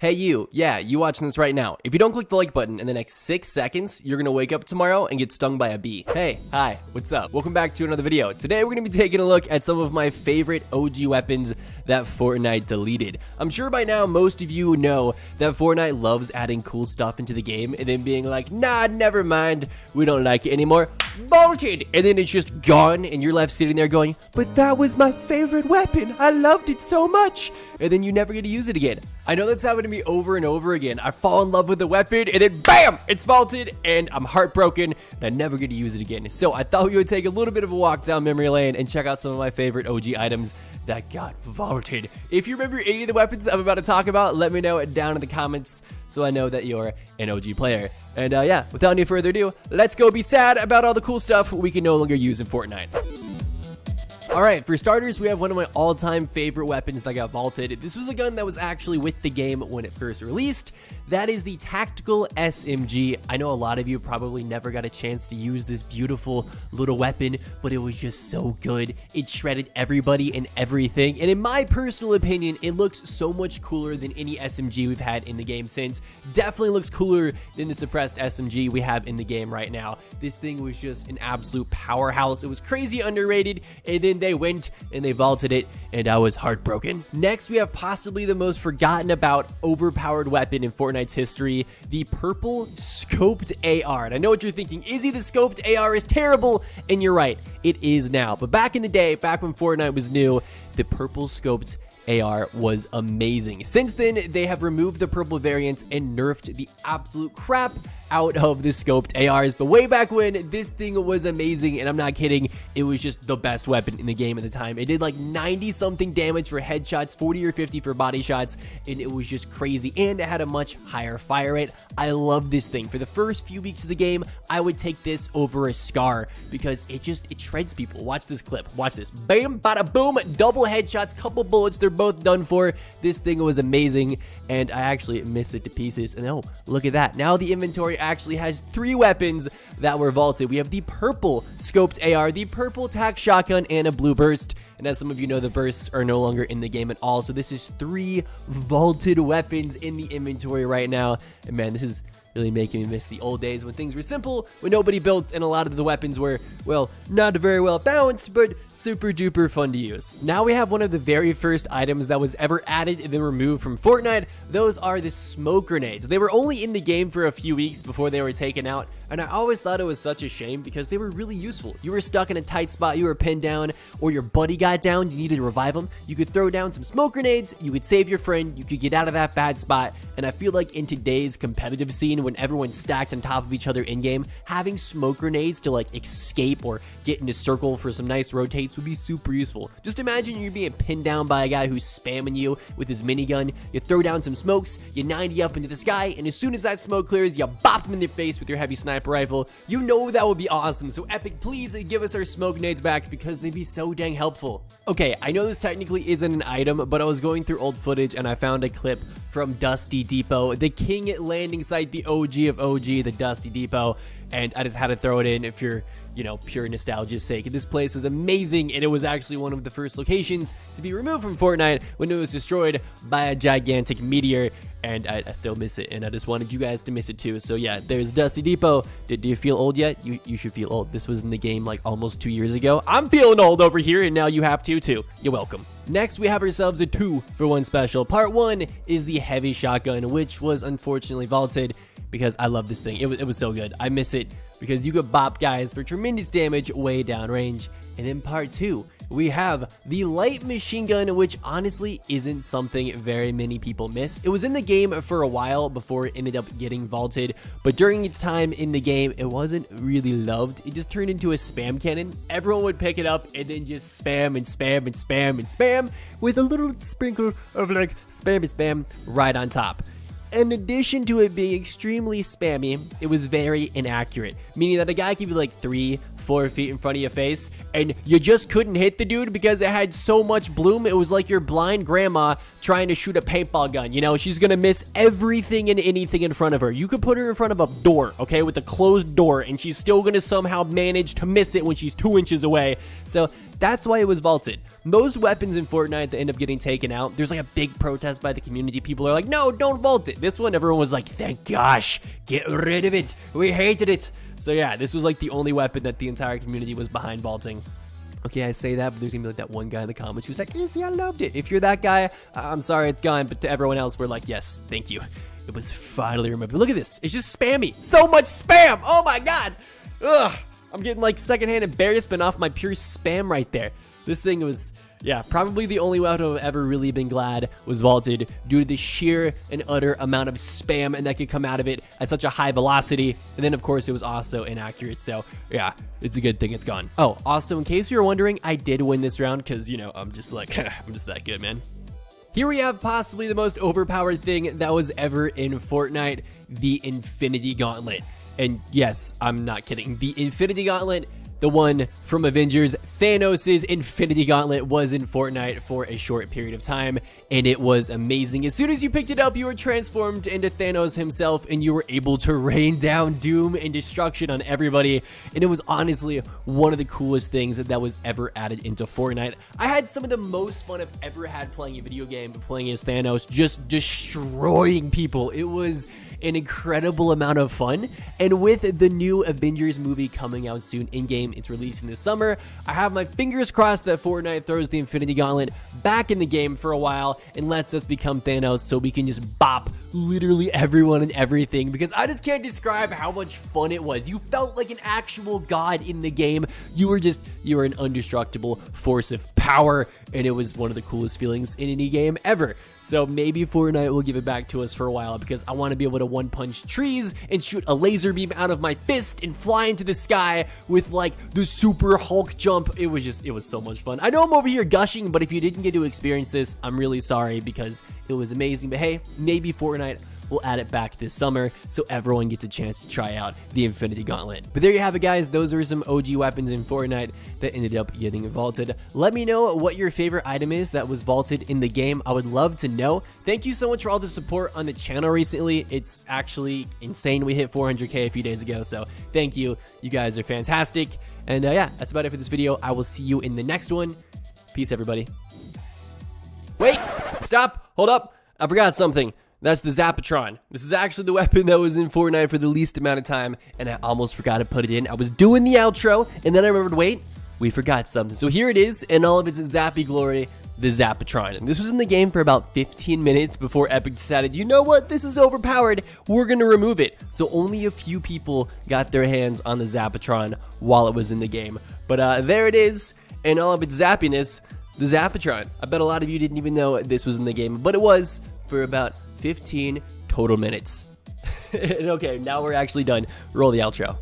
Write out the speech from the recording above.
Hey you, yeah, you watching this right now. If you don't click the like button in the next 6 seconds, you're gonna wake up tomorrow and get stung by a bee. Hey, hi, what's up? Welcome back to another video. Today we're gonna be taking a look at some of my favorite OG weapons that Fortnite deleted. I'm sure by now most of you know that Fortnite loves adding cool stuff into the game and then being like, nah, never mind, we don't like it anymore. Bolted! And then it's just gone and you're left sitting there going, but that was my favorite weapon, I loved it so much. And then you never get to use it again. I know that's happened to me over and over again. I fall in love with the weapon and then BAM! It's vaulted and I'm heartbroken and I never get to use it again. So I thought we would take a little bit of a walk down memory lane and check out some of my favorite OG items that got vaulted. If you remember any of the weapons I'm about to talk about, let me know it down in the comments so I know that you're an OG player. And yeah, without any further ado, let's go be sad about all the cool stuff we can no longer use in Fortnite. Alright, for starters, we have one of my all-time favorite weapons that got vaulted. This was a gun that was actually with the game when it first released. That is the Tactical SMG. I know a lot of you probably never got a chance to use this beautiful little weapon, but it was just so good. It shredded everybody and everything, and in my personal opinion, it looks so much cooler than any SMG we've had in the game since. Definitely looks cooler than the suppressed SMG we have in the game right now. This thing was just an absolute powerhouse. It was crazy underrated, and then they went and they vaulted it, and I was heartbroken. Next, we have possibly the most forgotten about overpowered weapon in Fortnite's history, the purple scoped AR. And I know what you're thinking, Izzy, the scoped AR is terrible, and you're right, it is now. But back in the day, back when Fortnite was new, the purple scoped AR was amazing. Since then, they have removed the purple variants and nerfed the absolute crap out of the scoped ARs. But way back when, this thing was amazing, and I'm not kidding, it was just the best weapon in the game at the time. It did like 90 something damage for headshots, 40 or 50 for body shots, and it was just crazy, and it had a much higher fire rate. I love this thing. For the first few weeks of the game, I would take this over a Scar because it shreds people. Watch this clip. Watch this. Bam, bada boom, double headshots, couple bullets, they're both done for. This thing was amazing, and I actually miss it to pieces. And oh, look at that. Now the inventory actually has 3 weapons that were vaulted. We have the purple scoped AR, the purple tac shotgun, and a blue burst. And as some of you know, the bursts are no longer in the game at all. So this is 3 vaulted weapons in the inventory right now. And man, this is really making me miss the old days when things were simple, when nobody built, and a lot of the weapons were, well, not very well balanced, but super duper fun to use. Now we have one of the very first items that was ever added and then removed from Fortnite. Those are the smoke grenades. They were only in the game for a few weeks before they were taken out, and I always thought it was such a shame because they were really useful. You were stuck in a tight spot, you were pinned down, or your buddy got down, you needed to revive him. You could throw down some smoke grenades, you could save your friend, you could get out of that bad spot. And I feel like in today's competitive scene, when everyone's stacked on top of each other in-game, having smoke grenades to like escape or get into circle for some nice rotates would be super useful. Just imagine you're being pinned down by a guy who's spamming you with his minigun. You throw down some smokes, you 90 up into the sky, and as soon as that smoke clears, you bop him in the face with your heavy sniper rifle. You know that would be awesome. So Epic, please give us our smoke grenades back because they'd be so dang helpful. Okay, I know this technically isn't an item, but I was going through old footage and I found a clip from Dusty Depot, the king landing site, the OG of OG, the Dusty Depot, and I just had to throw it in if you're, you know, pure nostalgia's sake. This place was amazing, and it was actually one of the first locations to be removed from Fortnite when it was destroyed by a gigantic meteor, and I still miss it, and I just wanted you guys to miss it too. So yeah, there's Dusty Depot. Do you feel old yet? You should feel old. This was in the game like almost 2 years ago. I'm feeling old over here, and now you have to too. You're welcome. Next, we have ourselves a 2-for-1 special. Part 1 is the heavy shotgun, which was unfortunately vaulted because I love this thing. It was so good. I miss it because you could bop guys for tremendous damage way downrange. And then part 2, we have the light machine gun, which honestly isn't something very many people miss. It was in the game for a while before it ended up getting vaulted, but during its time in the game, it wasn't really loved. It just turned into a spam cannon. Everyone would pick it up and then just spam and spam and spam and spam with a little sprinkle of like spam and spam right on top. In addition to it being extremely spammy, it was very inaccurate, meaning that a guy could be like 3-4 feet in front of your face, and you just couldn't hit the dude because it had so much bloom. It was like your blind grandma trying to shoot a paintball gun. You know, she's gonna miss everything and anything in front of her. You could put her in front of a door, okay, with a closed door, and she's still gonna somehow manage to miss it when she's 2 inches away. So That's why it was vaulted. Most weapons in Fortnite that end up getting taken out, there's like a big protest by the community. People are like, no, don't vault it. This one, everyone was like, thank gosh, get rid of it. We hated it. So yeah, this was like the only weapon that the entire community was behind vaulting. Okay, I say that, but there's gonna be like that one guy in the comments who's like, easy, I loved it. If you're that guy, I'm sorry it's gone. But to everyone else, we're like, yes, thank you. It was finally removed. Look at this. It's just spammy. So much spam. Oh my God. Ugh. I'm getting like secondhand embarrassment off my pure spam right there. This thing was, yeah, probably the only weapon I've ever really been glad was vaulted due to the sheer and utter amount of spam and that could come out of it at such a high velocity. And then, of course, it was also inaccurate. So, yeah, it's a good thing it's gone. Oh, also, in case you were wondering, I did win this round because, you know, I'm just like, I'm just that good, man. Here we have possibly the most overpowered thing that was ever in Fortnite, the Infinity Gauntlet. And yes, I'm not kidding. The Infinity Gauntlet, the one from Avengers, Thanos' Infinity Gauntlet was in Fortnite for a short period of time, and it was amazing. As soon as you picked it up, you were transformed into Thanos himself, and you were able to rain down doom and destruction on everybody, and it was honestly one of the coolest things that was ever added into Fortnite. I had some of the most fun I've ever had playing a video game, playing as Thanos, just destroying people. It was an incredible amount of fun, and with the new Avengers movie coming out soon in-game, it's releasing this summer, I have my fingers crossed that Fortnite throws the Infinity Gauntlet back in the game for a while and lets us become Thanos so we can just bop literally everyone and everything, because I just can't describe how much fun it was. You felt like an actual god in the game. You were an indestructible force of power, and it was one of the coolest feelings in any game ever. So maybe Fortnite will give it back to us for a while, because I want to be able to one-punch trees and shoot a laser beam out of my fist and fly into the sky with like the super Hulk jump. It was so much fun. I know I'm over here gushing, but if you didn't get to experience this, I'm really sorry, because it was amazing. But hey, maybe Fortnite will add it back this summer so everyone gets a chance to try out the Infinity Gauntlet. But there you have it, guys. Those are some OG weapons in Fortnite that ended up getting vaulted. Let me know what your favorite item is that was vaulted in the game. I would love to know. Thank you so much for all the support on the channel recently. It's actually insane. We hit 400K a few days ago, so thank you. You guys are fantastic. And yeah, that's about it for this video. I will see you in the next one. Peace, everybody. Wait, stop, hold up. I forgot something. That's the Zapatron. This is actually the weapon that was in Fortnite for the least amount of time, and I almost forgot to put it in. I was doing the outro, and then I remembered, wait, we forgot something. So here it is, in all of its zappy glory, the Zapatron. And this was in the game for about 15 minutes before Epic decided, you know what, this is overpowered, we're gonna remove it. So only a few people got their hands on the Zapatron while it was in the game. But there it is, in all of its zappiness, the Zapatron. I bet a lot of you didn't even know this was in the game, but it was for about 15 total minutes. Okay, now we're actually done. Roll the outro.